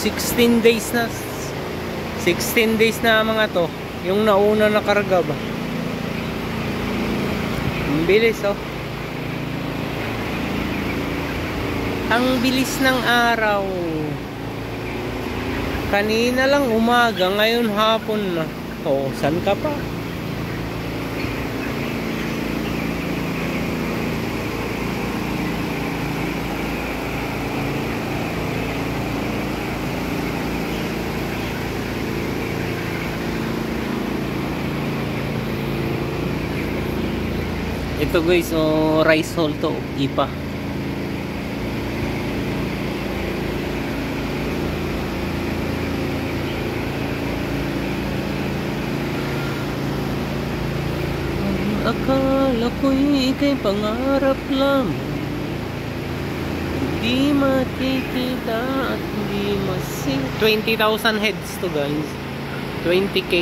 16 days na. 16 days na mga to. Yung nauna na karga ba. Ang bilis oh. Ang bilis ng araw. Kanina lang umaga, ngayon hapon na. Oh, saan ka pa? Ito guys, so rice hull to, ipa. Akala ko'y ika'y pangarap lang, hindi makikita at hindi masing. 20,000 heads to guys, 20k.